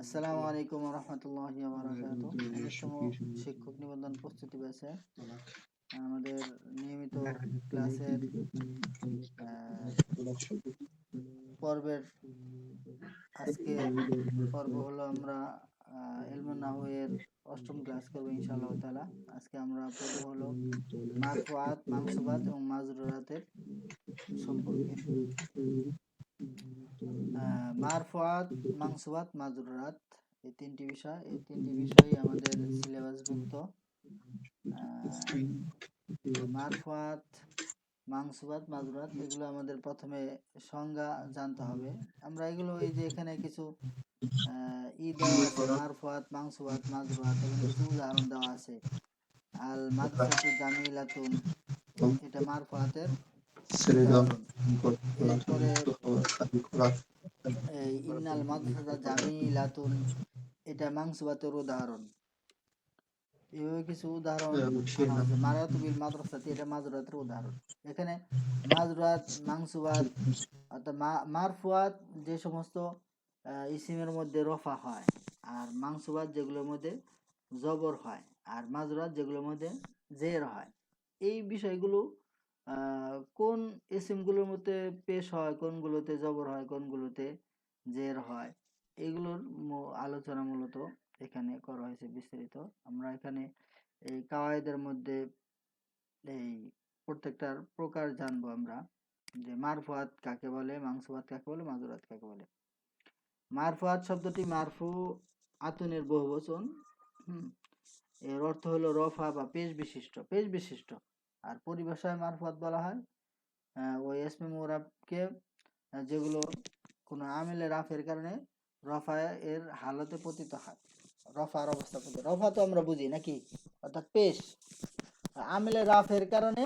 আসসালামু আলাইকুম ওয়া রাহমাতুল্লাহি ওয়া বারাকাতুহু। ১৯তম শিক্ষক নিবন্ধন প্রস্তুতি ব্যাচে আমাদের নিয়মিত ক্লাসের পর্বের আজকের পর্ব হলো আমরা ইলমুন নাহউ এর ৮ম ক্লাস করব ইনশাআল্লাহ তাআলা। আজকে আমরা পড়ব হলো মারফুআত, মানসুবাত এবং মাজরুরাতের সম্পর্কে। মারফুআত, মানসুবাত, মাজরুরাত এই তিনটি বিষয়ই আমাদের সিলেবাসভুক্ত। মারফুআত, মানসুবাত, মাজরুরাত এগুলো আমাদের প্রথমে সংজ্ঞা জানতে হবে। আমরা এগুলো এই যে এখানে কিছু দেওয়া আছে, মারফুআত, মানসুবাত, মাজরুরাত, এখানে কিছু উদাহরণ দেওয়া আছে। আল মাদ্রাসাতু জামিলাতুন, এটা মারফুআতের উদাহরণ। এরপরে এই ইন্নাল মাদ্রাসাতা জামিলাতুন, এটা মানসুবাতের উদাহরণ। এভাবে কিছু উদাহরণ আনা হয়েছে। মারাতু বিল মাদ্রাসাতি, এটা মাজরুরাতের উদাহরণ। এখানে মাজরুরাত, মানসুবাত অর্থাৎ মারফুয়াত যে সমস্ত ইসিমের মধ্যে রফা হয়, আর মানসুবাত যেগুলোর মধ্যে জবর হয়, আর মাজরুরাত যেগুলোর মধ্যে জের হয়, এই বিষয়গুলো কোন ইসিমগুলোর মধ্যে পেশ হয়, কোনগুলোতে জবর হয়, কোনগুলোতে জের হয়, এগুলোর আলোচনা মূলত এখানে করা হয়েছে বিস্তারিত। আমরা এখানে এই কাওয়াইদের মধ্যে এই প্রত্যেকটার প্রকার জানবো আমরা, যে মারফুআত কাকে বলে, মানসুবাত কাকে বলে, মাজরুরাত কাকে বলে। মারফুআত শব্দটি মারফু আতুনের বহুবচন। এর অর্থ হলো রফা বা পেশ বিশিষ্ট। আর পরিভাষায় মারফুআত বলা হয় ওই ইসমে মুরাবকে যেগুলো কোনো আমিলে রাফের কারণে রফা এর হালতে পতিত হয়, রফার অবস্থা পতিত। রফা তো আমরা বুঝি নাকি, অর্থাৎ পেশ। আমিলে রাফের কারণে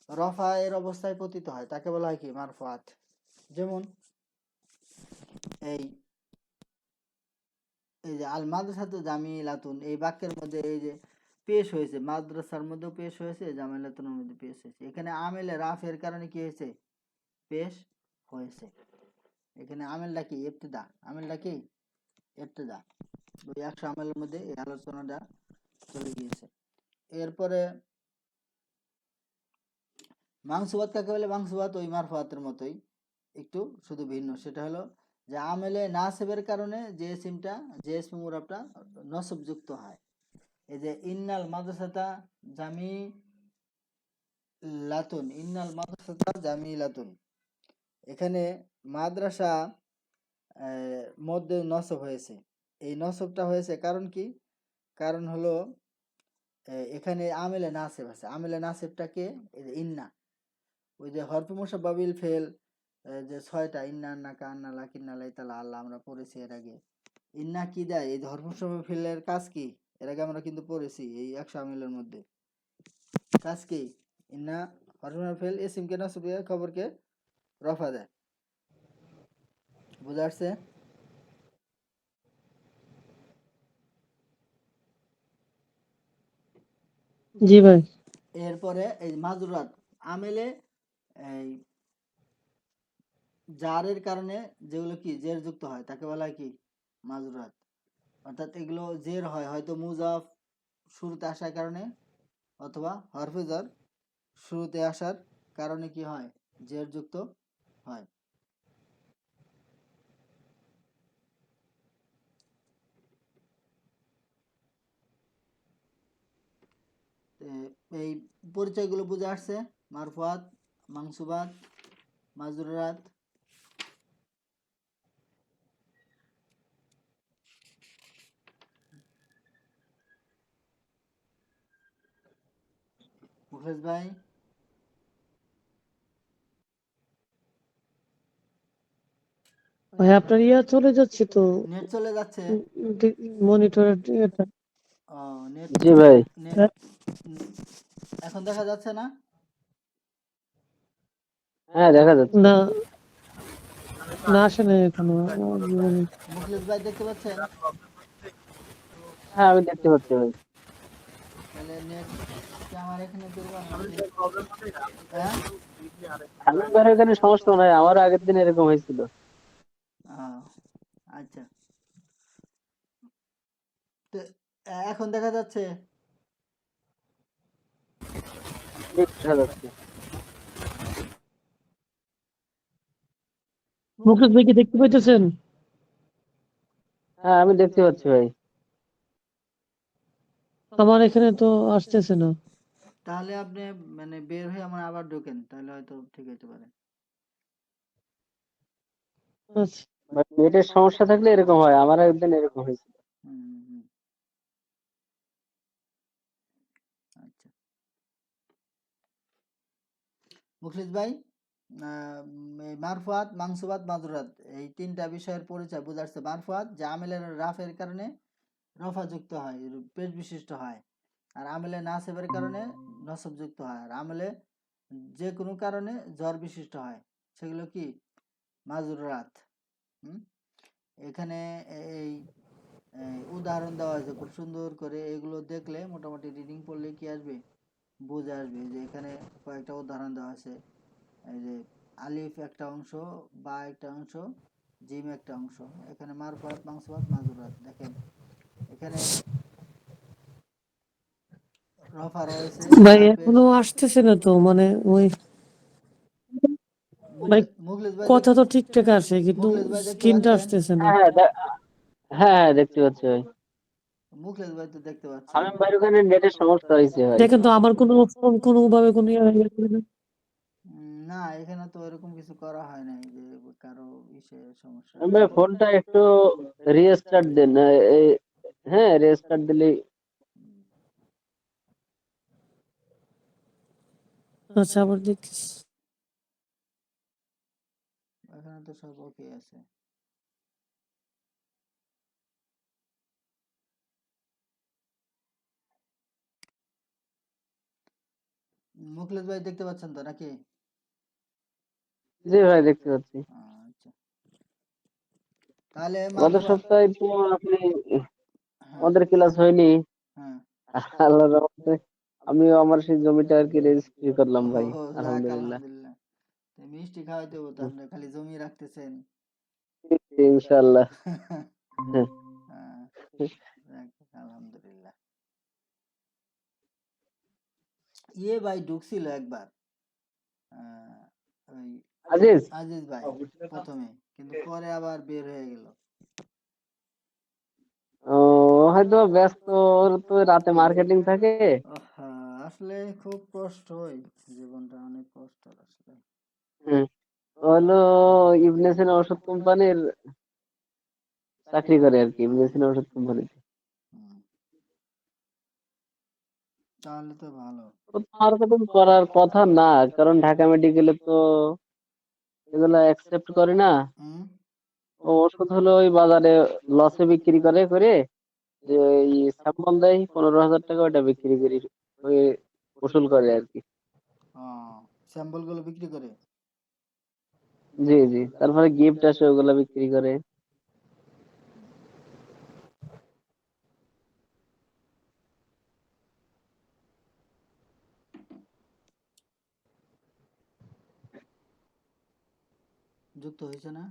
রফা এর অবস্থায় পতিত হয়, তাকে বলা হয় কি মারফুআত। যেমন এই যে আল মাদ্রাসাতু জামিলাতুন, এই বাক্যের মধ্যে এই যে পেশ হয়েছে, মাদ্রাসার মধ্যেও পেশ হয়েছে, জামিলাতুনের মধ্যে পেশ হয়েছে। এখানে আমিলে রাফের কারণে কি হয়েছে, পেশ হয়েছে। এখানে আমিলটা কি ইবতিদা, আমিলটা কি ইবতিদা। ওই ১০০ আমিলের মধ্যে এই আলোচনাটা চলে গিয়েছে। এরপরে মানসুবাত কাকে বলে, মানসুবাত ওই মারফুআতের মতোই, একটু শুধু ভিন্ন। সেটা হলো যে আমেলে নাসেবের কারণে যে ইসমটা, যে ইসমে মুরাবটা নসবযুক্ত হয়। এই যে ইন্নাল মাদ্রাসাতা জামিলাতুন, ইন্নাল মাদ্রাসাতা জামিলাতুন, এখানে মাদ্রাসা মধ্যে নসব হয়েছে। এই নসবটা হয়েছে কারণ কি, কারণ হলো এখানে আমেলে নাসেব আছে। আমেলে নাসেবটাকে ইন্না, ওই যে হরফে মুসাব্বাবিল ফেল যে ৬টা, ইন্না, আন্না, কান্না, লাকিন্না, লাইতালা, আল্লাহ, আমরা পড়েছি এর আগে। ইন্না কি দেয়, এই হরফে মুসাব্বাবিল ফেলের কাজ কি, এর আগে আমরা কিন্তু পড়েছি এই ১০০ আমিলের মধ্যে। কাজ কি, ইন্না হরফে মুসাব্বাবিল ফেল ইসমকে নসব দিয়ে খবরকে রফা দেয়। বুঝা আসছে? জি ভাই। এরপরে এই মাজরুরাত, আমেলে এই জারের কারণে যেগুলো কি জের যুক্ত হয়, তাকে বলা হয় কি মাজরুরাত। অর্থাৎ এগুলো জের হয়, হয়তো মুজাফ শুরুতে আসার কারণে, অথবা হরফে জার শুরুতে আসার কারণে কি হয়, জের যুক্ত হয়। এই পরিচয়গুলো বুঝে আসছে, মারফুআত, মানসুবাত, মাজরুরাত। মুখলেস ভাই, ভাই আপনার চলে যাচ্ছে তো, নেট চলে যাচ্ছে। মনিটরের এটা। নেট, জি ভাই। নেট এখন দেখা যাচ্ছে না? হ্যাঁ দেখা যাচ্ছে। না না, আসে না এখনো। মুখলেস ভাই দেখতে পাচ্ছেন? হ্যাঁ আমি দেখতে পাচ্ছি ভাই। তাহলে নেট কি আমার এখানে দুর্বল নাকি? হ্যাঁ, আপনার এখানে সমস্যা নাই, আমারও আগের দিন এরকম হয়েছিল। আচ্ছা। তো এখন দেখা যাচ্ছে? দেখা যাচ্ছে। মুকেশ ভাই কি দেখতে পাইতেছেন? হ্যাঁ, আমি দেখতে পাচ্ছি ভাই। আমার এখানে তো আসতেছে না। তাহলে আপনি মানে বের হয়ে আমার আবার ঢোকেন, তাহলে হয়তো ঠিক হতে পারে। আচ্ছা, বাট নেটের সমস্যা থাকলে এরকম হয়, আমার একদিন এরকম হয়েছিল। হুম হুম হুম, আচ্ছা মুখলিস ভাই, এই মারফুয়াত মাংসুবাত মাজরুরাত এই তিনটা বিষয়ের পরিচয় বুঝাচ্ছে। মারফুয়াত যে আমেলের রাফের কারণে রফা যুক্ত হয়, পেশ বিশিষ্ট হয়। আর আমেলে নাসেবের কারণে নসব যুক্ত হয়। আর আমেলে যে কোনো কারণে জ্বর বিশিষ্ট হয়, সেগুলো কি মাজরুরাত। হুম, এখানে এই এই উদাহরণ দেওয়া হয়েছে খুব সুন্দর করে। এগুলো দেখলে মোটামুটি রিডিং পড়লে কি আসবে, বুঝে আসবে যে এখানে কয়েকটা উদাহরণ দেওয়া আছে। এই যে আলিফ একটা অংশ, বা একটা অংশ, জিম একটা অংশ। এখানে মারফাত মাংসুবাত মাজুরাত দেখেন, এখানে রফা রয়েছে, ভাই জাপেশ। এখনো আসতেছে না তো, মানে ওই ভাই মুখলেস ভাই কথা তো ঠিকঠাক আসে কিন্তু মুখলেস ভাই দেখতে স্ক্রিনটা পাচ্ছেন? আসতেছে না। হ্যাঁ হ্যাঁ হ্যাঁ হ্যাঁ, দেখতে পাচ্ছি ভাই। মুখলেস ভাই তো দেখতে পাচ্ছেন। শামীম ভাইয়ের ওখানে নেটের সমস্যা হয়েছে ভাই। দেখেন তো আমার কোনো ফোন কোনো ভাবে কোনো ইয়ে হয়ে গেছে কিনা। না, এখানে তো এরকম কিছু করা হয় নাই যে কারো ইসে সমস্যা শামীম হয়েছে। ভাই ফোনটা একটু রিস্টার্ট দেন। হ্যাঁ, রিস্টার্ট দিলেই। আচ্ছা, আবার দেখছি। এখানে তো সব ওকে আছে। মুখলেস ভাই দেখতে পাচ্ছেন তো নাকি? জি ভাই, দেখতে পাচ্ছি। আচ্ছা, তাহলে গত মারফা। সপ্তাহে তো আপনি, হ্যাঁ আমাদের ক্লাস হয়নি। হ্যাঁ। আল্লাহর রহমতে আমিও আমার সেই জমিটা আর কি রেজিস্ট্রি করলাম ও ভাই। যাক আলহামদুলিল্লাহ। আলহামদুলিল্লাহ। তো মিষ্টি খাওয়াইতে হবো তো, আপনি খালি জমি রাখতেছেন। ইনশাআল্লাহ। হ্যাঁ। হ্যাঁ, যাক, আলহামদুলিল্লাহ। ইয়ে ভাই ঢুকছিল একবার, ওই আজিজ, আজিজ ভাই প্রথমে, কিন্তু পরে আবার বের হয়ে গেল। ও হয়তো ব্যস্ত, ওর তো রাতে মার্কেটিং থাকে। হ্যাঁ, আসলে খুব কষ্ট হয়, জীবনটা অনেক কষ্ট আসলে। হুম, ও হলো ইবনে সিনা ওষুধ কোম্পানির চাকরি করে আর কি, ইবনে সিনা ওষুধ কোম্পানিতে। হুম, তাহলে তো ভালো। তো মার্কেটিং করার কথা না, কারণ ঢাকা মেডিকেলে তো এগুলা অ্যাকসেপ্ট করে না। হুম, ও ওষুধ হলো ওই বাজারে লসে বিক্রি করে যে এই স্যাম্পল দেয় 15,000 টাকা, ওটা বিক্রি করি ওই উসুল করে আর কি। স্যাম্পল গুলো বিক্রি করে। জি জি, তারপরে গিফট আসে, ওগুলা বিক্রি করে। যুক্ত হয়েছে না?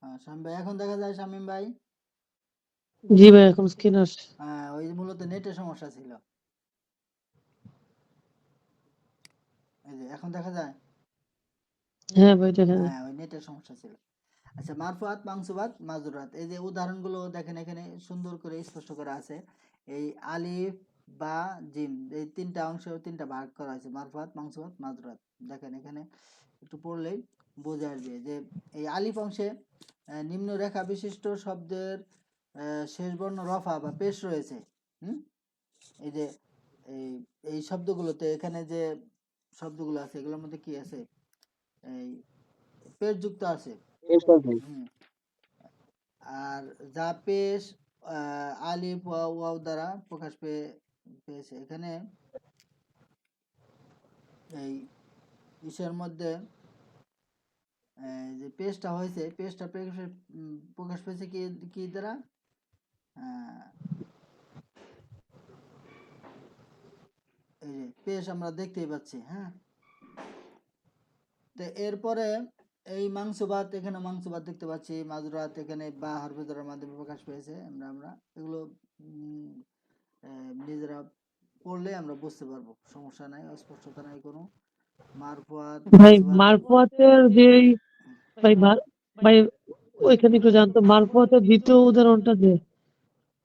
হ্যাঁ শামীম ভাই, এখন দেখা যায় শামীম ভাই? জি ভাই, এখন স্ক্রিন আসে। হ্যাঁ, ওই মূলত নেটের সমস্যা ছিল। এই যে এখন দেখা যায়। হ্যাঁ ভাই, দেখা যায়। হ্যাঁ, ওই নেটের সমস্যা ছিল। আচ্ছা, মারফুয়াত মাংসুবাত মাজুরাত, এই যে উদাহরণগুলো দেখেন, এখানে সুন্দর করে স্পষ্ট করা আছে। এই আলিফ বা জিম, এই তিনটা অংশ, তিনটা ভাগ করা হয়েছে, মারফুয়াত মাংসুবাত মাজুরাত। দেখেন এখানে একটু পড়লেই বোঝা আসবে যে এই আলিফ অংশে নিম্ন রেখা বিশিষ্ট শব্দের শেষ বর্ণ রফা বা পেশ রয়েছে। হুম, এই যে এই এই শব্দগুলোতে, এখানে যে শব্দগুলো আছে এগুলোর মধ্যে কি আছে, এই পেশ যুক্ত আছে। এইসব নেই। হুম, আর যা পেশ আলিফ ওয়াও ওয়াও দ্বারা প্রকাশ পেয়েছে এখানে। এই ইসের মধ্যে যে পেজটা হয়েছে, পেজটা প্রকাশ পেয়েছে কি কি দ্বারা, আহ, এই যে পেজ আমরা দেখতেই পাচ্ছি। হ্যাঁ, তো এরপরে এই মাংসবাদ, এখানে মাংসবাদ দেখতে পাচ্ছি, মাজরাত এখানে বা হরফে মাধ্যমে প্রকাশ পেয়েছে। আমরা এগুলো নিজেরা পড়লে আমরা বুঝতে পারবো, সমস্যা নাই, অস্পষ্টতা নাই কোনো। মারফুয়াত ভাই মাংসবাদ মারফুয়াতের যে ভাই ভাই ওইখানে একটু জানতো মারফুয়াতের দ্বিতীয় উদাহরণটা যে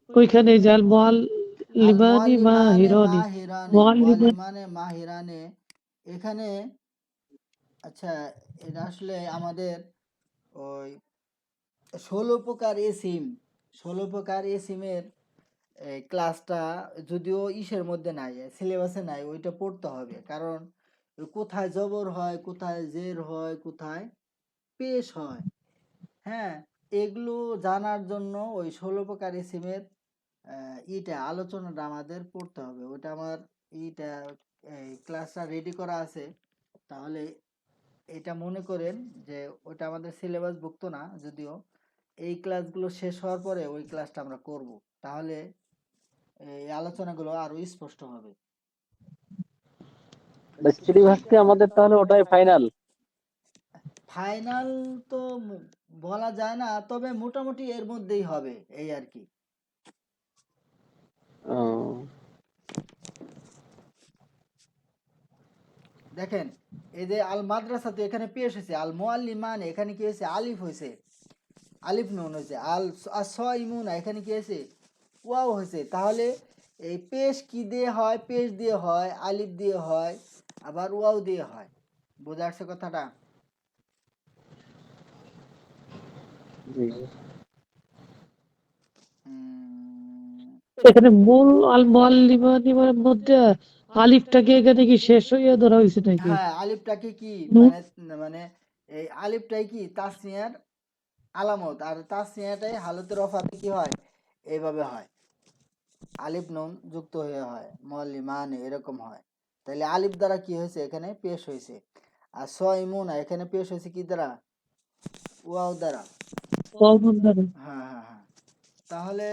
ওইখানে যে আল আল মুআল্লিমানি মাহিরানি মাহিরানে মুআল্লিমান মাহিরানে এখানে। আচ্ছা, এটা আসলে আমাদের ওই 16 প্রকার এসিম, 16 প্রকার এসিমের ক্লাসটা যদিও ইসের মধ্যে নাই, সিলেবাসে নাই, ওইটা পড়তে হবে। কারণ কোথায় জবর হয়, কোথায় জের হয়, কোথায় পেশ হয়, হ্যাঁ, এগুলো জানার জন্য ওই 16 প্রকার এসিমের ইটা আলোচনাটা আমাদের পড়তে হবে। ওটা আমার ইটা ক্লাসটা রেডি করা আছে। তাহলে এটা মনে করেন যে ওটা আমাদের সিলেবাসভুক্ত না যদিও, এই ক্লাসগুলো শেষ হওয়ার পরে ওই ক্লাসটা আমরা করব। তাহলে এই আলোচনাগুলো আরো স্পষ্ট হবে। সিলেবাসটি আমাদের তাহলে ওটাই ফাইনাল। ফাইনাল তো বলা যায় না, তবে মোটামুটি এর মধ্যেই হবে, এই আর কি। দেখেন, এই যে আল মাদ্রাসাতে এখানে পেশ হয়েছে, আল মুআল্লিমান এখানে কি হয়েছে, আলিফ হয়েছে, আলিফ নুন হয়েছে। আল সাইমুনা এখানে কি হয়েছে, ওয়াও হয়েছে। তাহলে এই পেশ কি দিয়ে হয়, পেশ দিয়ে হয়, আলিফ দিয়ে হয়, আবার ওয়াও দিয়ে হয়। বোঝা যাচ্ছে কথাটা? এখানে মূল আল মুআল্লিমানি মধ্যে আলিফটাকে এখানে কি শেষ হয়ে ধরা হয়েছে নাকি? হ্যাঁ, আলিফটাকে কি নুন মানে এই আলিফটাই কি তাসনিয়ার আলামত, আর তাসনিয়াটাই হালতে রফাতে কি হয়, এইভাবে হয়, আলিফ নুন যুক্ত হয়ে হয়, মুআল্লিমানে এরকম হয়। তাহলে আলিফ দ্বারা কি হয়েছে, এখানে পেশ হয়েছে। আর সাইমুনা এখানে পেশ হয়েছে কি দ্বারা, ওয়াও দ্বারা। হ্যাঁ হ্যাঁ হ্যাঁ। তাহলে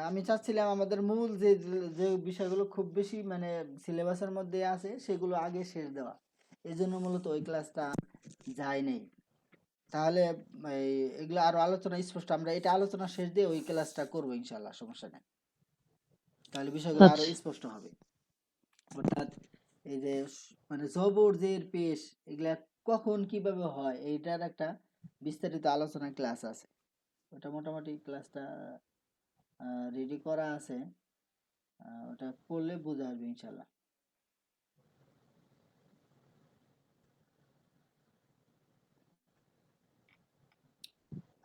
আমি চাচ্ছিলাম আমাদের মূল যে যে বিষয়গুলো খুব বেশি মানে সিলেবাসের মধ্যে আছে সেগুলো আগে শেষ দেওয়া, এই জন্য মূলত ওই ক্লাসটা যায় নেই। তাহলে এগুলো আরো আলোচনা স্পষ্ট, আমরা এটা আলোচনা শেষ দিয়ে ওই ক্লাসটা করবো ইনশাল্লাহ, সমস্যা নেই। তাহলে বিষয়গুলো আরো আচ্ছা স্পষ্ট হবে। অর্থাৎ এই যে মানে জবর জের পেশ এগুলা কখন কিভাবে হয় এইটার একটা বিস্তারিত আলোচনা ক্লাস আছে। ওটা মোটামুটি ক্লাসটা রেডি করা আছে, ওটা করলে বোঝা যাবে ইনশাল্লাহ।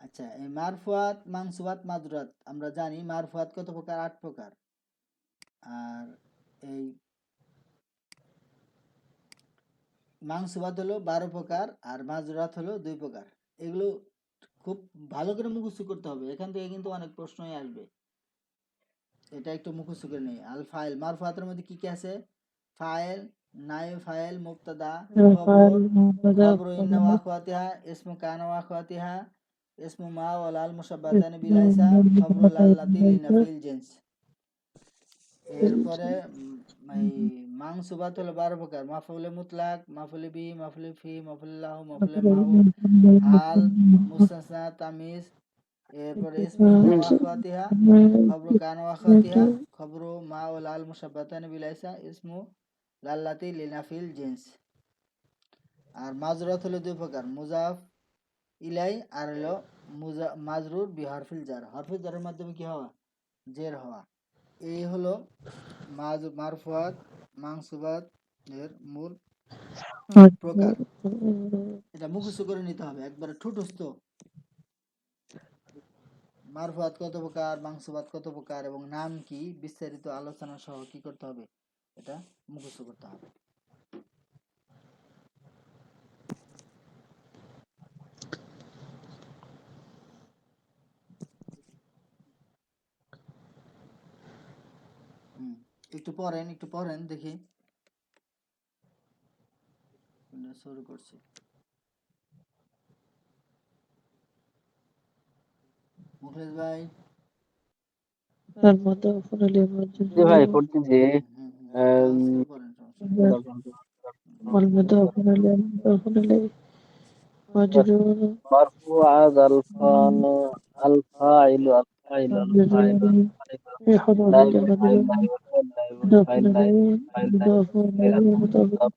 আচ্ছা, এই মারফুয়াত মানসুবাত মাজরুরাত আমরা জানি মারফুয়াত কত প্রকার, 8 প্রকার। আর এই মানসুবাত হলো 12 প্রকার, আর মাজরুরাত হলো 2 প্রকার। এগুলো খুব ভালো করে মুখস্থ করতে হবে, এখান থেকে কিন্তু অনেক প্রশ্নই আসবে, এটা একটু মুখস্থ করে নেই। আল ফাইল মারফুয়াতের মধ্যে কি কি আছে, ফাইল, নাইব ফাইল, মুবতাদা, খবর, খবর ইন্না ওয়া আখওয়াতিহা, ইসমু কানা ওয়া আখওয়াতিহা, ইসমু মা ওয়া লাল মুশাব্বাতানি বিল আইসা, খবরুল আল্লাতি লিনাফিল জিনস। এরপরে এই মানসুবাত হলো 12 প্রকার, মাফউলে মুতলাক, মাফউলে বি, মাফউলে ফি, মাফউলে লাহু, মাফউলে মাহু, হাল, মুস্তাসনা, তামিজ। এরপরে ইসমু ইন্না ওয়া আখওয়াতিহা, খবরু কানা ওয়া আখওয়াতিহা, খবরু মা ওয়া লাল মুশাব্বাতানি বিল আইসা, ইসমু লাল্লাতি লিনাফিল জিনস। আর মাজরুরাত হলো 2 প্রকার, মুজাফ ইলাই আর হলো মাজরুর বি হরফিল জার, হরফিল জারের মাধ্যমে কি হওয়া, জের হওয়া। এই হলো মারফুয়াত মানসুবাত এর মূল প্রকার। এটা মুখস্থ করে নিতে হবে একবারে ঠুটস্থ, মারফুয়াত কত প্রকার, মানসুবাত কত প্রকার এবং নাম কি, বিস্তারিত আলোচনা সহ কি করতে হবে, এটা মুখস্থ করতে হবে। একটু পড়েন দেখি, শুরু করছি। মুখলেশ ভাই। তার মধ্যে ফুরালি জি ভাই পড়তেছি। একটু আস্তে পড়েন, সমস্যা নেই। ওয়াল মুদাফফির আলাইহি مجرور مرفوعات الفاعل الفاعل مجرور بحروف نائب الجر الفاعل مجرور نائب الفاعل نائب مضاف الفاعل نائب إليه الفاعل نائب مضاف الفاعل إليه مضاف المبتدأ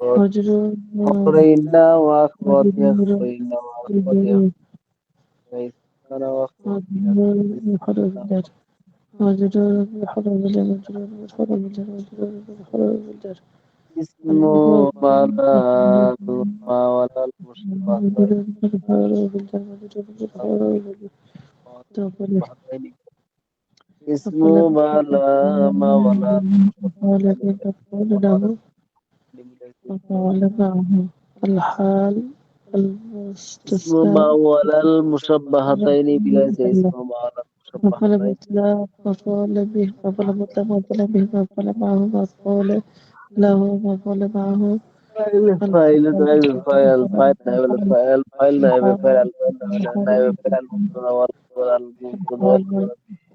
مفعول مجرور خبر إن وأخواتها مجرور خبر إن وأخواتها مجرور كيف كان وأخواتها مجرور بحروف الجر مجرور بحروف الجر مجرور بحروف الجر مجرور بحروف الجر اسم المضاف ولا ولا المشبه مجرور بحروف الجر مجرور بحروف الجر مصطلحين اسم أفلا ولا ما ولا أفعال تقول له أفعال معه الحال اسم المستثنى ما ولا المشبهتين بليس اسم ما ولا مفعول المشبهتين مطلق مفعول به مفعول مطلق مفعول به مفعول معه مفعول له مفعول معه الفاعل نائب الفاعل الفاعل نائب الفاعل الفاعل نائب الفاعل الفاعل نائب الفاعل المبتدأ والخبر المبتدأ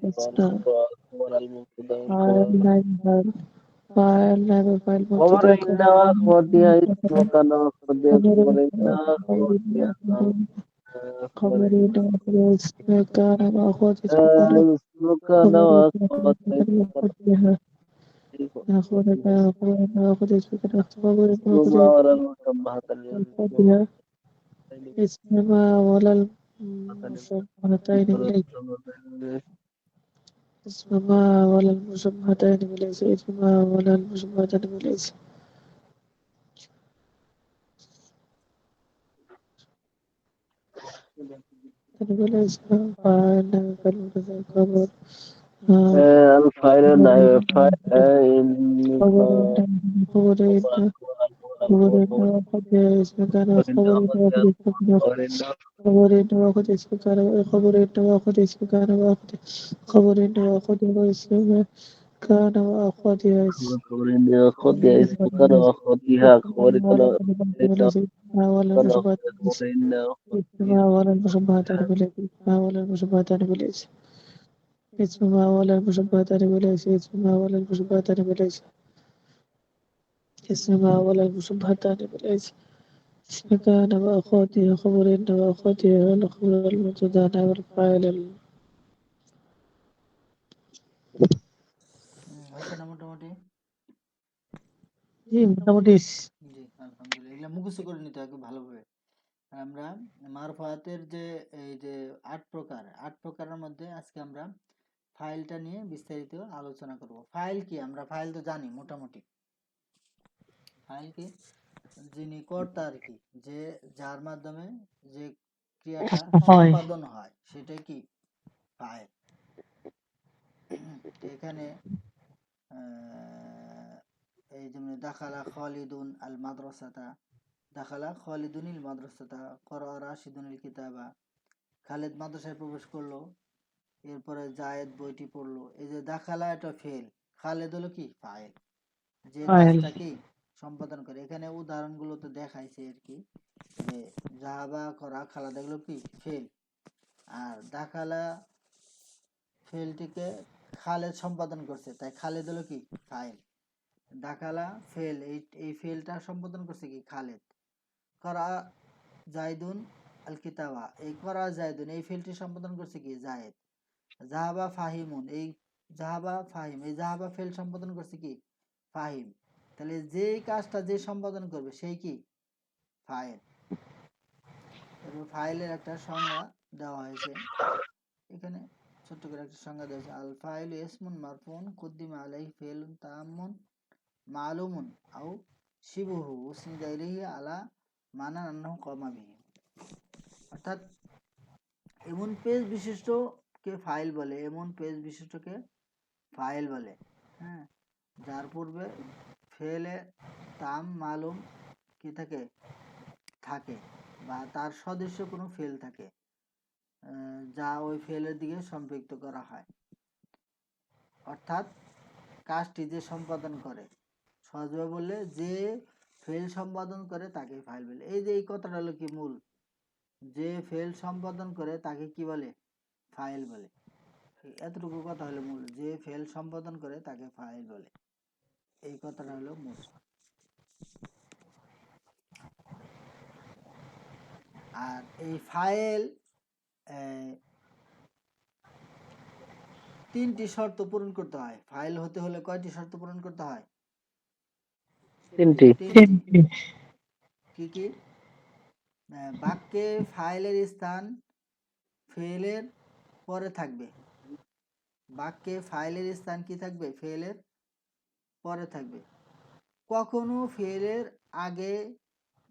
الحال والخبر المستثنى والخبر المبتدأ فاعل والخبر نائب فاعل نائب فاعل خبر مبتدأ إن وأخواتها اسم كان وأخواتها خبر إن وأخواتها خبر إن خبرين وأخذ اسم كان وأخذ اسم كان اسم كان خبرين وأخواتها وأخذها نأخذ وأخذ اسم كان خبرين اسم وأخذ ما ولا المشبهة اسم وأخذها اسم ما ولا المشبهتين إليه اسم ما ولا المشبهتين بليس اسم ما ولا المشبهتين بليس بليس فاعل فالمتذكر خبر الفاعل نائب الفاعل خبرين خبرين وأخذ اسم كان خبرين وأخذ اسم كان خبرين وأخذ اسم كان خبرين وأخذ اسم كان وأخذ خبرين وأخذ اسم كان وأخذ اسم خبرين خطي اسم كان وأخواتها خبر كان ولا كان المشبهات خبرين اسمها ولا المشبهات بالاسم اسمها ولا المشبهات بالاسم اسمها ولا المشبهات بالاسم اسمها ولا المشبهات بالاسم اسمها ولا المشبهات بالاسم اسم كان وأخواتها خبرين وأخواتها الخبر المبتدأ والفاعل হয়েছে না মোটামুটি? জি মোটামুটি জি, আলহামদুলিল্লাহ। এগুলা মুখস্থ করে নিতে হবে খুব ভালোভাবে। আর আমরা মারফাতের যে এই যে ৮ প্রকার, ৮ প্রকারের মধ্যে আজকে আমরা ফাইলটা নিয়ে বিস্তারিত আলোচনা করব। ফাইল কি? আমরা ফাইল তো জানি মোটামুটি। ফাইল কি? যিনি কর্তা আর কি, যে যার মাধ্যমে যে ক্রিয়াটা হয় সম্পাদন হয় সেটাই কি? ফাইল। তো এখানে এই যেমন দাখালা খালিদুন আল মাদ্রাসাতা, দাখালা খালিদুনিল মাদ্রাসাতা, করা রাশিদুনিল কিতাবা, খালিদ মাদ্রাসায় প্রবেশ করলো, এরপরে জায়েদ বইটি পড়লো। এই যে দাখালা এটা ফেল, খালেদ হলো কি? ফাইল, যে ফাইল কাজটা কি সম্পাদন করে। এখানে উদাহরণগুলো তো দেখাইছে আর কি, যে জাহাবা করা খালা, দেখলো কি? ফেল। আর দাখালা ফেলটিকে খালেদ সম্পাদন করছে, তাই খালেদ হলো কি? ফাইল। দাখালা ফেল, এই ফেলটা সম্পাদন করছে কি? খালেদ। করা জায়দুন আল কিতাবা, এই করা জায়দুন এই ফেলটি সম্পাদন করছে কি? জায়েদ। জাহাবা ফাহিমুন, এই জাহাবা ফাহিম, এই জাহাবা ফেল সম্পাদন করছে কি? ফাহিম। তাহলে যেই কাজটা যে সম্পাদন করবে সেই কি? ফাইল। এরপর ফাইলের একটা সংজ্ঞা দেওয়া হয়েছে এখানে, ছোট্ট করে একটা সংজ্ঞা দেওয়া হয়েছে। আল ফাইল ইসমুন মারফুন কুদ্দিমা আলাইহি ফিলুন তাম্মুন মালুমুন আও শিবহু উসনিদা ইলাইহি আলা মানান আন্নাহু কামা বিহি। অর্থাৎ এমন পেজ বিশিষ্টকে ফাইল বলে, এমন পেজ বিশিষ্টকে ফাইল বলে, হ্যাঁ, যার পূর্বে ফেলে তাম মালুম কি থাকে? থাকে, বা তার সদৃশ্য কোনো ফেল থাকে, যা ওই ফেলের দিকে সম্পৃক্ত করা হয়। অর্থাৎ কাজটি যে সম্পাদন করে, সহজভাবে বললে যে ফেল সম্পাদন করে তাকে ফাইল বলে। এই যে এই কথাটা হলো কি মূল, যে ফেল সম্পাদন করে তাকে কি বলে? ফাইল বলে। এতটুকু কথা হলো মূল, যে ফেল সম্পাদন করে তাকে ফাইল বলে, এই কথাটা হলো মূল। আর এই ফাইল তিনটি শর্ত পূরণ করতে হয়। ফাইল হতে হলে কয়টি শর্ত পূরণ করতে হয়? তিনটি। তিনটি। কি কি? বাক্যে ফাইলের স্থান ফেলের পরে থাকবে। বাক্যে ফাইলের স্থান কি থাকবে? ফেলের পরে থাকবে। কখনো ফেলের আগে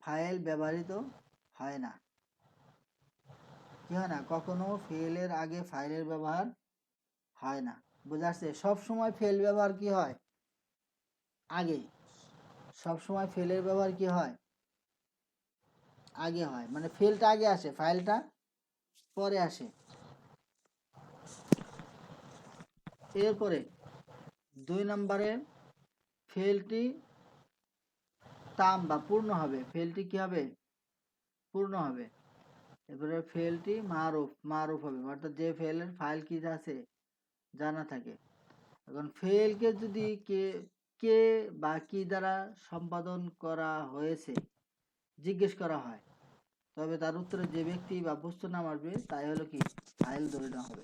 ফাইল ব্যবহৃত হয় না। কি হয় না? কখনো ফেলের আগে ফাইলের ব্যবহার হয় না। বুঝাচ্ছে সব সময় ফেল ব্যবহার কি হয়? আগে। সব সময় ফেলের ব্যবহার কি হয়? আগে হয়। মানে ফেলটা আগে আসে, ফাইলটা পরে আসে। এরপরে 2 নম্বরে ফেলটি তাম বা পূর্ণ হবে। ফেলটি কি হবে? পূর্ণ হবে। এরপরে ফেলটি মারুফ হবে, অর্থাৎ যে ফেলের ফাইল কি আছে জানা থাকে। এখন ফেলকে যদি কে বা কি দ্বারা সম্পাদন করা হয়েছে জিজ্ঞেস করা হয়, তবে তার উত্তরে যে ব্যক্তি বা বস্তুর নাম আসবে তাই হলো কি ফাইল ধরে নেওয়া হবে।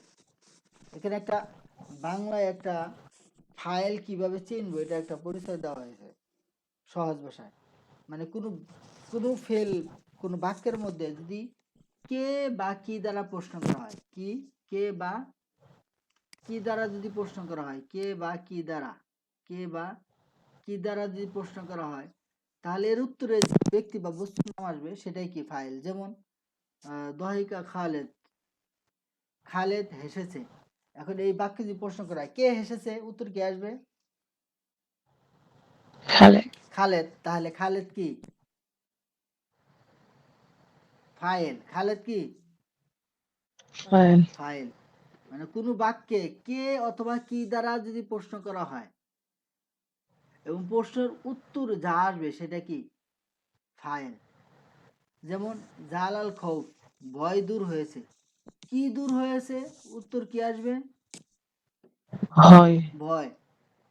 এখানে একটা বাংলায় একটা ফাইল কিভাবে চিনবো এটা একটা পরিচয় দেওয়া হয়েছে সহজ ভাষায়। মানে কোনো ফেল কোনো বাক্যের মধ্যে যদি কে বা কি দ্বারা প্রশ্ন করা হয়, কে বা কি দ্বারা যদি প্রশ্ন করা হয়, কে বা কি দ্বারা যদি প্রশ্ন করা হয়, তাহলে এর উত্তরে যে ব্যক্তি বা বস্তুর নাম আসবে সেটাই কি ফাইল। যেমন দহিকা খালেদ হেসেছে। এখন এই বাক্যে যদি প্রশ্ন করা হয় কে হেসেছে, উত্তর কি আসবে? খালেদ। তাহলে খালেদ কি? ফাইল। খালেদ কি? ফাইল। মানে কোনো বাক্যে কে অথবা কি দ্বারা যদি প্রশ্ন করা হয় এবং প্রশ্নের উত্তর যা আসবে সেটা কি ফাইল। যেমন জালাল খৌফ, ভয় দূর হয়েছে। কি দূর হয়েছে, উত্তর কি আসবে? ভয়।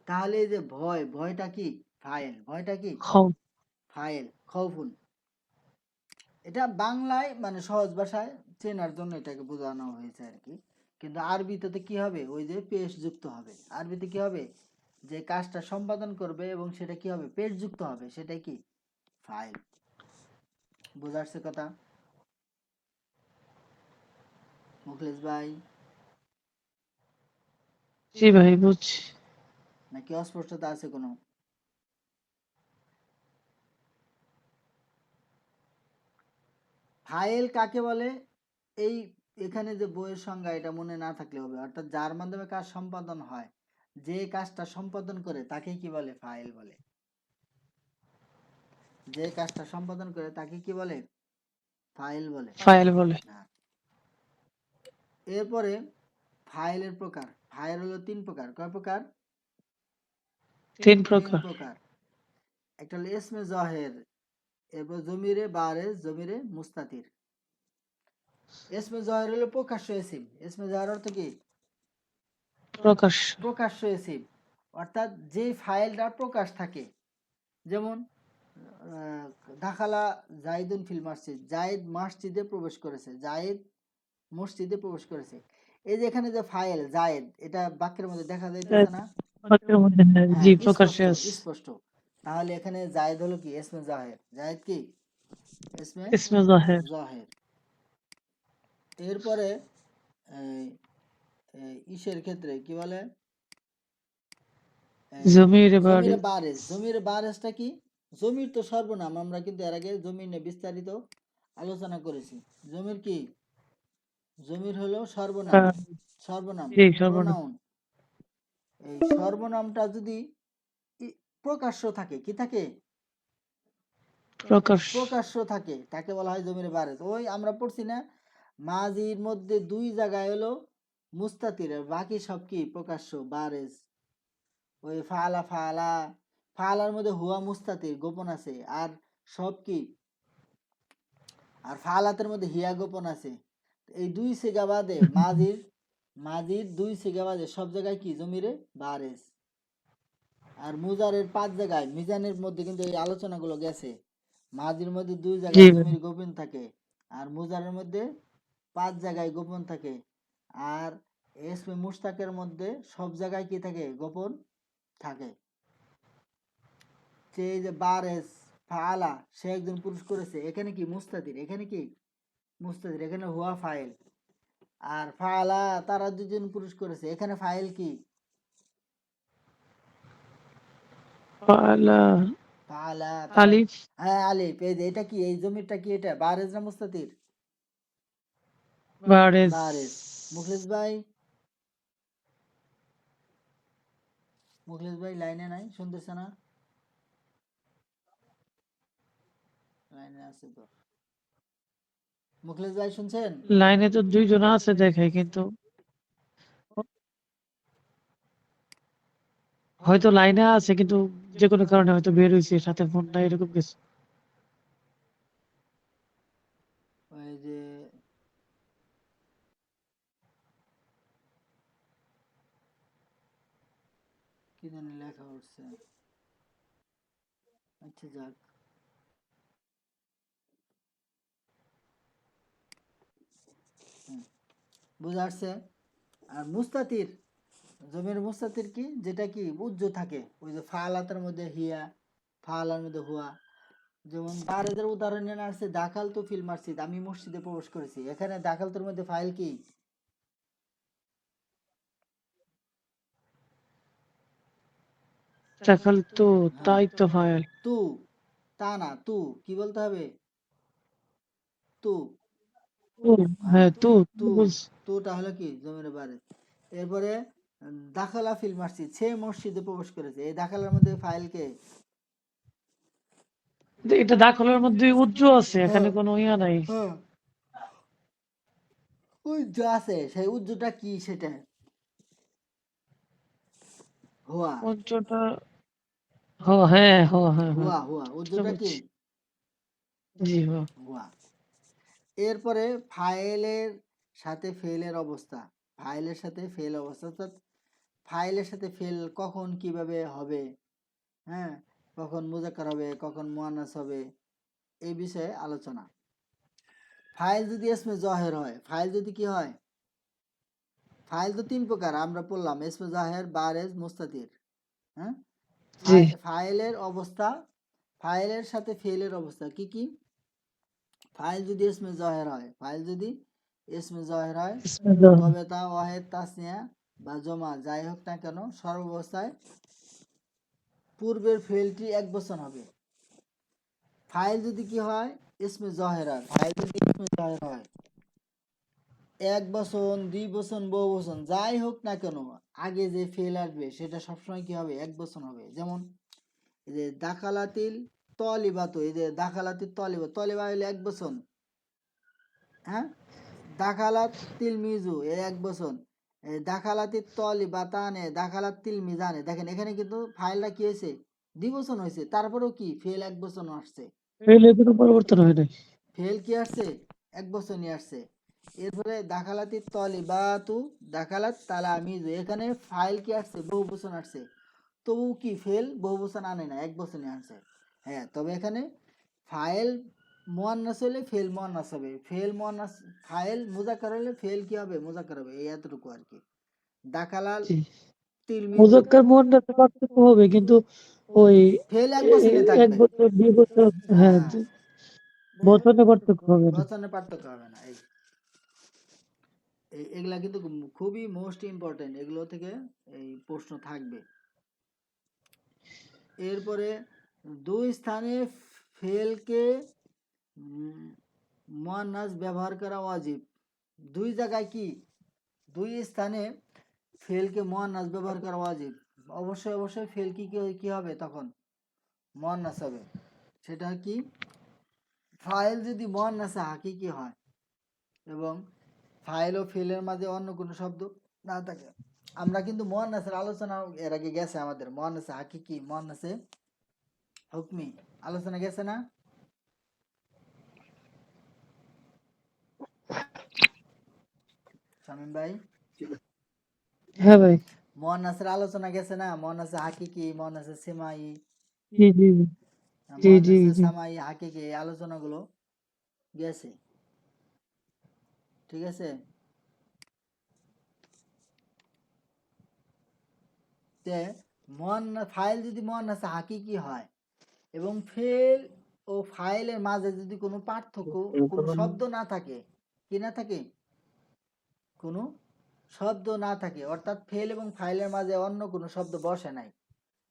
তাহলে এই যে ভয়টা কি ফাইল। ভয়টা কি ফাইল। খৌফুন। এটা বাংলায় মানে সহজ ভাষায় চেনার জন্য এটাকে বোঝানো হয়েছে আর কি। কিন্তু আরবিতে কি হবে? ওই যে পেশ যুক্ত হবে। আরবিতে কি হবে? যে কাজটা সম্পাদন করবে এবং সেটা কি হবে? পেশ যুক্ত হবে, সেটাই কি ফাইল। বোঝাচ্ছে কথা? মুখলেস ভাই, জি ভাই বুঝছি। নাকি অস্পষ্টতা আছে কোনো? ফাইল কাকে বলে? এই এখানে যে বইয়ের সংজ্ঞা এটা মনে না থাকলে হবে। অর্থাৎ যার মাধ্যমে কাজ সম্পাদন হয়, যে কাজটা সম্পাদন করে তাকে কি বলে? ফাইল বলে। যে কাজটা সম্পাদন করে তাকে কি বলে? ফাইল বলে। এরপরে ফাইলের প্রকার। ফাইল হলো 3 প্রকার। কয় প্রকার? 3 প্রকার। একটা হলো ইসমে জাহের, এরপর জমিরে বারেজ, জমিরে মুস্তাতির। ইসমে জাহের হলো প্রকাশ্য ইসিম। ইসমে জাহের অর্থ কি? প্রকাশ্য ইসিম, অর্থাৎ যে ফাইলটা প্রকাশ থাকে। যেমন দাখালা জাইদুন ফিল মসজিদ, জায়েদ মসজিদে প্রবেশ করেছে। জায়েদ মসজিদে প্রবেশ করেছে। এই যে এখানে যে ফাইল জায়েদ, এটা বাক্যের মধ্যে দেখা যাইতেছে না? জি স্পষ্ট। তাহলে এখানে জায়েদ হলো কি? ইসমে জাহের। জায়েদ কি? ইসমে জাহের। এরপরে ইসের ক্ষেত্রে কি বলে? জমিরে বারেজ। জমিরে বারেজটা কি? জমির তো সর্বনাম। আমরা কিন্তু এর আগে জমির নিয়ে বিস্তারিত আলোচনা করেছি। জমির কি? জমির হলো সর্বনাম। প্রোনাউন। এই সর্বনামটা যদি প্রকাশ্য থাকে, কি থাকে? প্রকাশ্য থাকে, তাকে বলা হয় জমির বারেজ। ওই আমরা পড়ছি না, মাজির মধ্যে 2 জায়গায় হলো মুস্তাতির, বাকি সব কি প্রকাশ্য বারেজ। ওই ফালার মধ্যে হুয়া মুস্তাতির গোপন আছে, আর সব কি, আর ফালাতের মধ্যে হিয়া গোপন আছে। এই 2 সিগা বাদে মাজির 2 সিগা বাদে সব জায়গায় কি জমিরে বারেজ। আর মুজারের 5 জায়গায়, মিজানের মধ্যে কিন্তু এই আলোচনাগুলো গেছে। মাজির মধ্যে 2 জায়গায় জমির গোপন থাকে, আর মুজারের মধ্যে 5 জায়গায় গোপন থাকে। আর ইসমে মুশতাকের মধ্যে সব জায়গায় কি থাকে? গোপন থাকে। এই যে বারেস ফাআলা, সে একজন পুরুষ করেছে, এখানে কি মুস্তাতির, এখানে কি মুস্তাতির, এখানে হুয়া ফাইল। আর ফাআলা তারা দুজন পুরুষ করেছে, এখানে ফাইল কি? ফাআলা ফাআলা তারা, আলিফ হ্যাঁ আলিফ। এই যে এটা কি, এই জমিরটা কি, এটা বারেজ না মুস্তাতির? বারেজ। বারেজ। মুখলেস ভাই, মুখলেস ভাই লাইনে নাই, শুনতেছে না? লাইনে আছে তো। মুখলেস ভাই শুনছেন? লাইনে তো 2 জন আছে দেখাই, কিন্তু হয়তো লাইনে আছে কিন্তু যে কোনো কারণে হয়তো বের হইছে, সাথে ফোন নাই, এরকম কিছু। ওই যে কি জানি লেখা উঠছে, আচ্ছা যাক। বুঝা আসছে? আর মুস্তাতির, জমির মুস্তাতির কি, যেটা কি উজ্জ থাকে, ওই যে ফালাতের মধ্যে হিয়া, ফালার মধ্যে হুয়া। যেমন বারেদের উদাহরণ নিয়ে আসছে, দাখাল তো ফিল মাসজিদ, আমি মসজিদে প্রবেশ করেছি, এখানে দাখাল তোর মধ্যে ফাইল কি? দেখাল তো, হ্যাঁ তাই তো ফাইল। তু, তা না, তু কি বলতে হবে? তু, হ্যাঁ হ্যাঁ তো তু, বলছি। তুটা হলো কি জমির বারে। এরপরে দাখালা ফিল মাসজিদ, সে মসজিদে প্রবেশ করেছে, এই দাখালার মধ্যে ফাইল কে? এটা দাখলের মধ্যে উজ্জ আছে, এখানে হ্যাঁ কোনো ইয়া নাই। হ্যাঁ, উজ্জ আছে, সেই উজ্জটা কি সেটা? হুয়া, উজ্জটা হ্যাঁ হ্যাঁ হ্যাঁ, হুয়া হুয়া, সেটা উজ্জটা কি? বলছি। জি হ্যাঁ। হুয়া। এরপরে ফাইলের সাথে ফেলের অবস্থা, ফাইলের সাথে ফেল অবস্থা, অর্থাৎ ফাইলের সাথে ফেল কখন কিভাবে হবে, হ্যাঁ, কখন মুজাক্কার হবে, কখন মুয়ান্নাস হবে, এই বিষয়ে আলোচনা। ফাইল যদি ইসমে জাহের হয়, ফাইল যদি কি হয়, ফাইল তো 3 প্রকার আমরা পড়লাম, ইসমে জাহের, বারেজ, মুস্তাতির। হ্যাঁ, জি। ফাইলের অবস্থা, ফাইলের সাথে ফেলের অবস্থা কি কি? ফাইল যদি ইসমে জাহের হয়, ফাইল যদি ইসমে জাহের হয়, বিসমিল্লাহ। তবে তা ওয়াহেদ, তাসনিয়া বা জমা যাই হোক না কেন, সর্বাবস্থায় পূর্বের ফেলটি এক বচন হবে। ফাইল যদি কি হয়, ইসমে জাহের হয়, ফাইল যদি ইসমে জাহের হয়, এক বচন, 2 বচন, বহু বচন যাই হোক না কেন, আগে যে ফেল আসবে সেটা সবসময় কি হবে, এক বচন হবে। যেমন এই যে দাখালাতিল তলিবাত, এই যে দাখালাতিল তলিবা, তলিবা হইলে এক বচন, হ্যাঁ। দাখালাত তিল মিজু, এ এক বচন। দাখালাতি তলিবাতানে, দাখালাত তিল মিজানে, দেখেন এখানে কিন্তু ফাইলটা কি হয়েছে, দ্বিবচন হয়েছে, তারপরেও কি ফেল এক বচন আসছে। ফেলে কোনো পরিবর্তন হয় নাই। ফেল কি আসছে, এক বচনই আসছে। এরপরে দাখালাতি তলিবাতু, দাখালাত তালামিজু, এখানে ফাইল কি আসছে, বহু বচন আসছে, তবু কি ফেল বহু বচন আনে না, এক বচনই আনছে। হ্যাঁ, তবে এখানে ফাইল মুয়ান্নাস হলে ফেল মুয়ান্নাস হবে, ফেল মুয়ান্নাস, ফাইল মুজাক্কার হলে ফেল কি হবে, মুজাক্কার হবে, এই এতটুকু আর কি। দাখালাল জি। তিলমিজু, মুজাক্কার মুয়ান্নাসে পার্থক্য হবে, কিন্তু ওই ফেল এক এ- বচনে এক থাকবে। বছর 2 বছর, হ্যাঁ, হ্যাঁ, বছরে পার্থক্য হবে না। বচনে পার্থক্য হবে না। এগুলা কিন্তু খুবই মোস্ট ইম্পর্টেন্ট, এগুলো থেকে এই প্রশ্ন থাকবে। এরপরে দুই স্থানে ফেলকে মুয়ান্নাস ব্যবহার করা ওয়াজিব। দুই জায়গায় কি, দুই স্থানে ফেলকে মুয়ান্নাস ব্যবহার করা ওয়াজিব। অবশ্যই অবশ্যই ফেল কি হবে তখন, মুয়ান্নাস হবে। সেটা কি, ফাইল যদি মুয়ান্নাসে হাকিকি হয় এবং ফাইল ও ফেলের মাঝে অন্য কোনো শব্দ না থাকে। আমরা কিন্তু মুয়ান্নাসের আলোচনা এর আগে গেছে, আমাদের মুয়ান্নাসে হাকিকি, মুয়ান্নাসে হুকমি আলোচনা গেছে না? শামীম ভাই, হ্যাঁ ভাই। মুয়ান্নাসের আলোচনা গেছে না, মুয়ান্নাসে হাকিকি, মুয়ান্নাসে সেমাই, জি জি জি জি মুয়ান্নাসে জি। সামাই, হাকিকি, এই আলোচনাগুলো গেছে। ঠিক আছে? তে ফাইল যদি মুয়ান্নাসে হাকিকি হয় এবং ফেল ও ফাইলের মাঝে যদি কোনো পার্থক্য, কোনো শব্দ না থাকে, কি না থাকে, কোনো শব্দ না থাকে, অর্থাৎ ফেল এবং ফাইলের মাঝে অন্য কোনো শব্দ বসে নাই,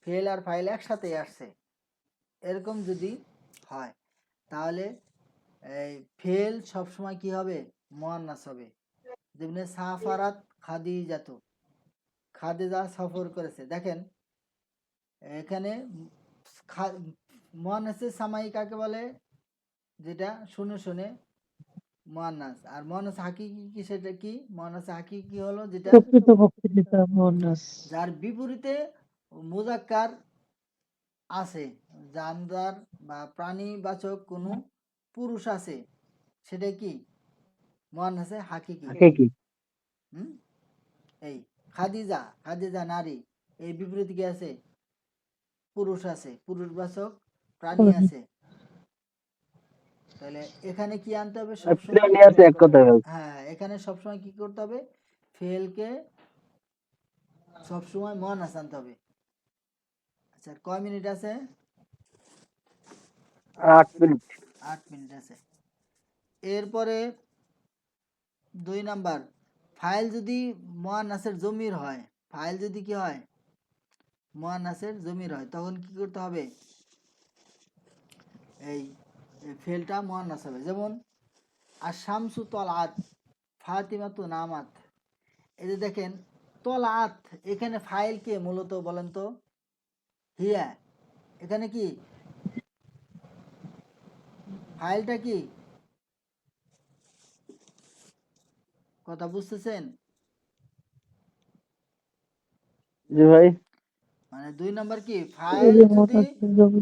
ফেল আর ফাইল একসাথেই আসছে, এরকম যদি হয় তাহলে এই ফেল সবসময় কি হবে, মুয়ান্নাস হবে। যেমনি সাফারাত খাদিজাতু, খাদিজা সফর করেছে। দেখেন এখানে মুয়ান্নাসে সামাই কাকে বলে, যেটা শুনে শুনে মুয়ান্নাস, আর মুয়ান্নাস হাকিকি কি, সেটা কি, মুয়ান্নাস হাকিকি হলো যেটা প্রকৃতপক্ষে যেটা মুয়ান্নাস। যার বিপরীতে মুজাক্কার আছে, জানদার বা প্রাণীবাচক কোনো পুরুষ আছে, সেটা কি মুয়ান্নাসে হাকিকি। হাকিকি। এই খাদিজা, খাদিজা নারী, এই বিপরীতে কি আছে, পুরুষ আছে, পুরুষবাচক প্রাণী আছে। তাহলে এখানে কি আনতে হবে সবসময়, প্রাণী আছে এক কথায় বলতে। হ্যাঁ এখানে সবসময় কি করতে হবে, ফেলকে সবসময় মুয়ান্নাস আনতে হবে। আচ্ছা কয় মিনিট আছে? 8 মিনিট। 8 মিনিট আছে। এরপরে 2 নাম্বার, ফাইল যদি মুয়ান্নাসের জমির হয়, ফাইল যদি কি হয়, মুয়ান্নাসের জমির হয়, তখন কি করতে হবে, এই ফেলটা মুয়ান্নাস হবে। যেমন আশ-শামসু তলআত, ফাতিমাতু নামাত। এই যে দেখেন তলআত, এখানে ফাইল কে মূলত বলেন তো, হিয়া। এখানে কি ফাইলটা কি, কথা বুঝতেছেন? জি ভাই। মানে 2 নাম্বার কি, ফাইল যদি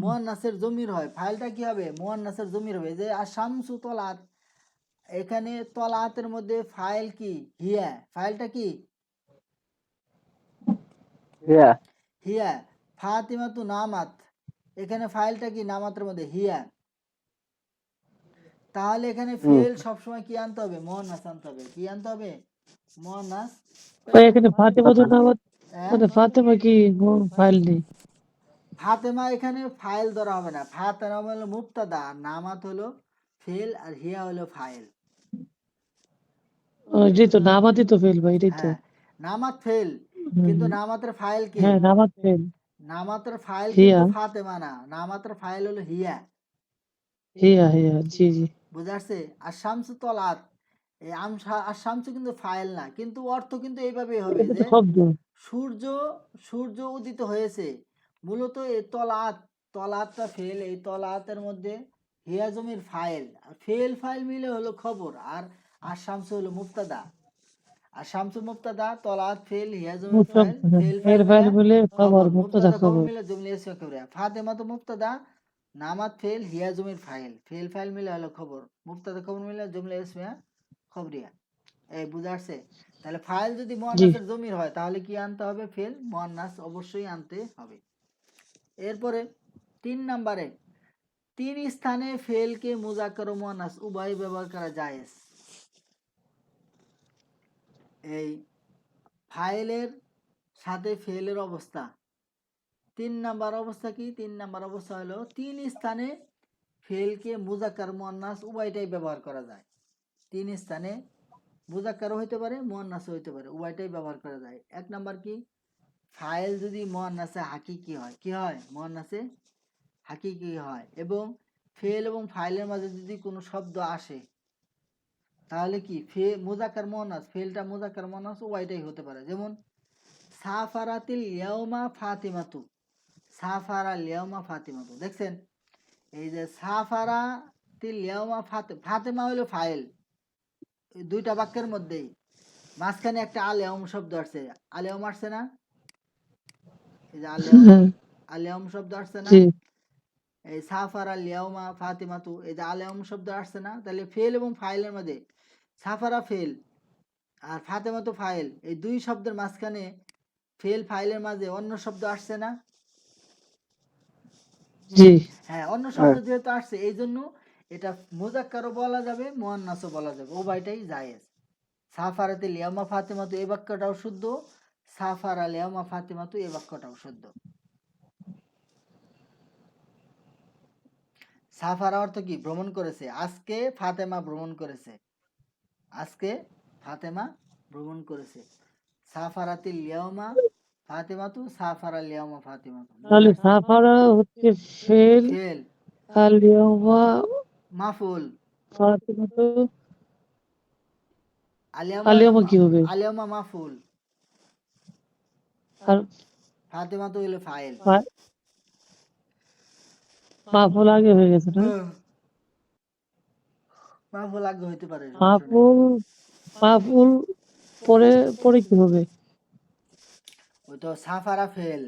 মুয়ান্নাসের জমির হয়, ফাইলটা কি হবে, মুয়ান্নাসের জমির হবে। যে আশ-শামসু তলআত, এখানে তলআতের মধ্যে ফাইল কি, হিয়া, ফাইলটা কি হিয়া। হিয়া। ফাতিমাতু নামাত, এখানে ফাইলটা কি, নামাতের মধ্যে হিয়া। তাহলে এখানে ফেল সবসময় কি আনতে হবে, মুয়ান্নাস আনতে হবে। কি আনতে হবে, মুয়ান্নাস। ভাই এখানে ফাতেমাতুন নামাত হ্যাঁ? মানে ফাতেমা কি ফাইল নেই? ফাতেমা এখানে ফাইল ধরা হবে না, ফাতেমা হলো মুবতাদা, আর নামাত হলো ফেল, আর হিয়া হলো ফাইল। জি তো নামাতই তো ফেল ভাই, এটাই তো। হ্যাঁ নামাত ফেল, কিন্তু নামাতের ফাইল কে, হ্যাঁ নামাত ফেল। নামাতের ফাইল হিয়া। কিন্তু ফাতেমা না, নামাতের ফাইল হলো হিয়া। হিয়া হিয়া, জি জি। বুঝা আসছে? আর শামসু তলাত, এই আর শামসু কিন্তু ফাইল না, কিন্তু অর্থ কিন্তু এইভাবেই হবে এটা তো যে শব্দ। সূর্য, সূর্য উদিত হয়েছে। মূলত এই তলাত, তলাতটা ফেল, এই তলাতের মধ্যে হিয়া জমির ফাইল, আর ফেল ফাইল মিলে হলো খবর, আর শামসু হলো মুবতাদা। আর শামসু মুবতাদা, তলাত ফেল, হিয়া জমির ফাইল, ফেল ফাইল এর ফাইল মিলে মিলে খবর, খবর, মুবতাদা মুবতাদা খবর খবর। মিলে জুমলা ইসমিয়া খবরিয়া। ফাতেমা তো মুবতাদা, নামাত ফেল, হিয়া জমির ফাইল, ফেল ফাইল মিলে হলো খবর, মুবতাদা খবর মিলে জুমলা ইসমিয়া খবরিয়া। এই বুঝা আসছে? তাহলে ফাইল যদি জি। মুয়ান্নাসের জমির হয় তাহলে কি আনতে হবে, ফেল মুয়ান্নাস অবশ্যই আনতে হবে। এরপরে 3 নম্বরে, 3 স্থানে ফেলকে মুজাক্কার ও মুয়ান্নাস উভয় ব্যবহার করা জায়েজ। এই ফাইলের সাথে ফেলের অবস্থা, 3 নাম্বার অবস্থা কি, 3 নাম্বার অবস্থা হলো 3 স্থানে ফেলকে মুজাক্কার মুয়ান্নাস উভয়টাই ব্যবহার করা যায়। 3 স্থানে মুজাক্কারও হইতে পারে, মুয়ান্নাসও হইতে পারে, উভয়টাই ব্যবহার করা যায়। 1 নাম্বার কি, ফাইল যদি মুয়ান্নাসে হাকিকি হয়, কি হয়, মুয়ান্নাসে হাকিকি হয়, এবং ফেল এবং ফাইলের মাঝে যদি কোনো শব্দ আসে, তাহলে কি মুজাক্কার মুয়ান্নাস, ফেলটা মুজাক্কার মুয়ান্নাস উভয়টাই হতে পারে। যেমন সাফারাতিল ইয়াউমা ফাতিমাতু, সাফারা লিয়াউমা ফাতিমাতু। দেখছেন এই যে সাফারা তিল লিয়াউমা ফাতেমা হলো ফাইল, এই দুইটা বাক্যের মধ্যেই মাঝখানে একটা আলেউম শব্দ আসছে, আলেউম আসছে না, এই যে আলেউম, আলেউম শব্দ আসছে না, জি। এই সাফারা লিয়াউমা ফাতিমাতু, এই যে আলেউম শব্দ আসছে না। তাহলে ফেল এবং ফাইলের মধ্যে সাফারা ফেল আর ফাতেমাতু ফাইল, এই দুই শব্দের মাঝখানে ফেল ফাইলের মাঝে অন্য শব্দ আসছে না। জি। হ্যাঁ অন্য শব্দ যেহেতু আসছে, এই জন্য এটা মুজাক্কারও বলা যাবে, মুয়ান্নাসও বলা যাবে, উভয়টাই জায়েজ। সাফারাতিল ইয়াউমা ফাতিমাতু এই বাক্যটাও শুদ্ধ, সাফারাল ইয়াউমা ফাতিমাতু এই বাক্যটাও শুদ্ধ। সাফারা অর্থ কি? ভ্রমণ করেছে। আজকে ফাতেমা ভ্রমণ করেছে, আজকে ফাতেমা ভ্রমণ করেছে। সাফারাতিল ইয়াউমা ফাতিমাতু, সাফারাল ইয়াউমা ফাতিমাতু। তাহলে সাফারা হচ্ছে ফেল, ফেল, আল ইয়াউমা মাফুল, ফাতিমাতু, আল আলিয়ামা ইয়াউমা কি হবে? আলিয়ামা মাফুল, আর ফাতিমাতু হলো ফাইল। মাফুল আগে হয়ে গেছে না? মাফুল আগে হইতে পারে, সমস্যা নেই। মাফুল মাফুল পরে পরে কি হবে? ওই তো সাফারা ফেল,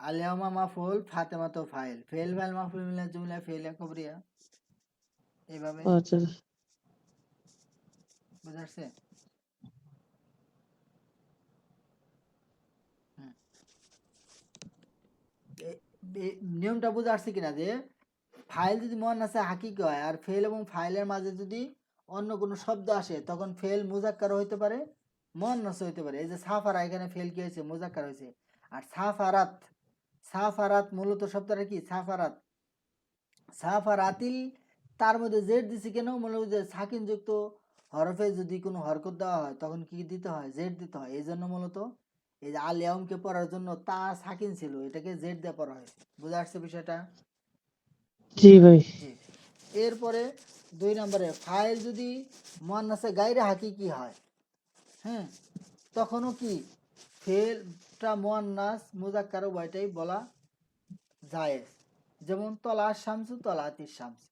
আলিয়ামা মাফুল, ফাতেমাতু ফাইল। ফেল ফাইল মাফুল মিলে জুমলা ফেল কবরিয়া, এইভাবে আচ্ছা বুঝা যাচ্ছে? নিয়মটা বুঝা আসছে কিনা, যে ফাইল যদি মুয়ান্নাসে হাকিকি হয় আর ফেল এবং ফাইলের মাঝে যদি অন্য কোনো শব্দ আসে, তখন ফেল মুজাক্কার হইতে পারে, মুয়ান্নাস হইতে পারে। এই যে সাফারা, এখানে ফেল কি হয়েছে? মুজাক্কার হয়েছে। আর সাফারাত, সাফারাত মূলত শব্দটা কি? সাফারাত, সাফারাতিল, তার মধ্যে জেড দিছি কেন? মূলত যে সাকিন যুক্ত হরফে যদি কোনো হরকত দেওয়া হয় তখন কি দিতে হয়? জেড দিতে হয়। এই জন্য মূলত এই যে আল ইয়াউমকে পড়ার জন্য তা সাকিন ছিল, এটাকে জেড দিয়ে পড়া হয়। বুঝা আসছে বিষয়টা? জি ভাই। জি। এরপরে 2 নম্বরে, ফাইল যদি মুয়ান্নাসে গায়রে হাকিকি হয়, হ্যাঁ, তখনও কি ফেলটা মুয়ান্নাস মুজাক্কার উভয়টাই বলা জায়েজ। যেমন তলা শামসু, তলাতিস শামস।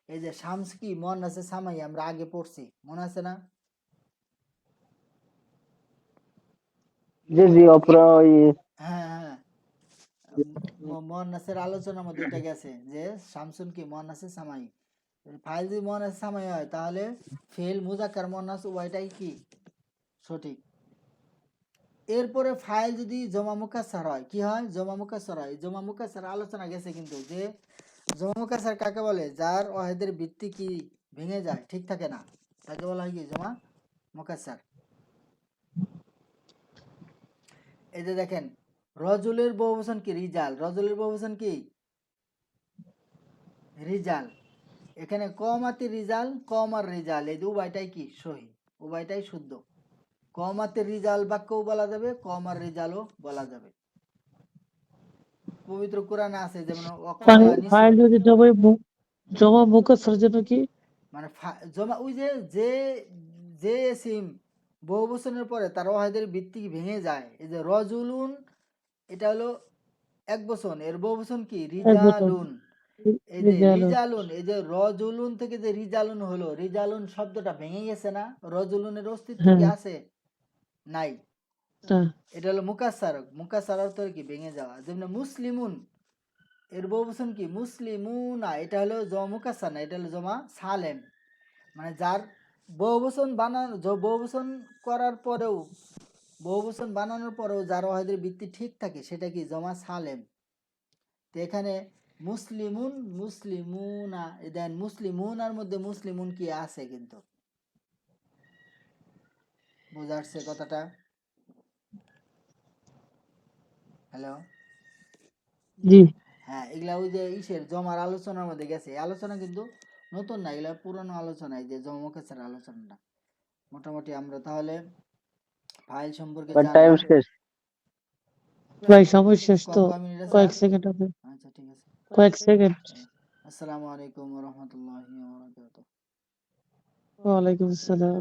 এই যে শামস কি মুয়ান্নাসে সামাই, আমরা আগে পড়ছি, মনে আছে না? জি জি, অপরা ওই হ্যাঁ হ্যাঁ, মুয়ান্নাসের আলোচনার মধ্যে এটা গেছে যে শামসুন কি মুয়ান্নাসে সামাই। ফাইল যদি মুয়ান্নাসে সামাই হয় তাহলে ফেল মুজাক্কার মুয়ান্নাস উভয়টাই কি সঠিক। এরপরে ফাইল যদি জমা মুকাসসার হয়, কি হয়? জমা মুকাসসার হয়। জমা মুকাসসার আলোচনা গেছে কিন্তু, যে জমা মুকাসসার কাকে বলে? যার ওয়াহিদের ভিত্তি কি ভেঙে যায়, ঠিক থাকে না, তাকে বলা হয় কি? জমা মুকাসসার। এই যে দেখেন, রজুলের বহুবচন কি? রিজাল। রজুলের বহুবচন কি? রিজাল। এখানে কমাতি রিজাল, কমার রিজাল, এই উভয়টাই কি সহি, উভয়টাই শুদ্ধ। কমাতের রিজাল বাক্যও বলা যাবে, কমার রিজালও বলা যাবে। পবিত্র কোরআনে আছে, যেমন ফাইল যদি জমা মুকাসসার জন্য কি? মানে জমা, ওই যে যে যে সিম বহুবচনের পরে তার ওয়াহিদের ভিত্তি ভেঙে যায়। এই যে রজুলুন, এটা হলো এক বচন, এর বহুবচন কি? এক বছর রিজালুন। এই যে রিজালুন, এই যে রজুলুন থেকে যে রিজালুন হলো, রিজালুন শব্দটা ভেঙে গেছে না? রজুলুনের অস্তিত্ব কি আছে? নাই। এটা হলো মুকাসসার। মুকাসসার অর্থ কি? ভেঙে যাওয়া। যেমন মুসলিমুন, এর বহুবচন কি? মুসলিমুনা। এটা হলো জমা মুকাসসার না, এটা হলো জমা সালেম। মানে যার বহুবচন বানানো, বহুবচন করার পরেও, বহুবচন বানানোর পরেও যার ওয়াহিদের ভিত্তি ঠিক থাকে, সেটা কি? জমা সালেম। তো এখানে মুসলিমুন, মুসলিমুনা, দেন মুসলিমুনার মধ্যে মুসলিমুন কি আছে কিন্তু। বুঝা আসছে কথাটা? হ্যালো? জি। হ্যাঁ, এগুলা ওই যে ইসের জমার আলোচনার মধ্যে গেছে। এই আলোচনা কিন্তু নতুন না, এগুলা পুরনো আলোচনা, এই যে জমা মুকাসসার আলোচনাটা। মোটামুটি আমরা তাহলে ফাইল সম্পর্কে টাইম জানলাম। শেষ। ভাই সময় শেষ তো, কয় মিনিট আছে কয়েক আর? সেকেন্ড আছে, আচ্ছা ঠিক আছে। কয়েক সেকেন্ড। আসসালামু আলাইকুম ওয়া রাহমাতুল্লাহি ওয়া বারাকাতুহু। ওয়ালাইকুম আসসালাম।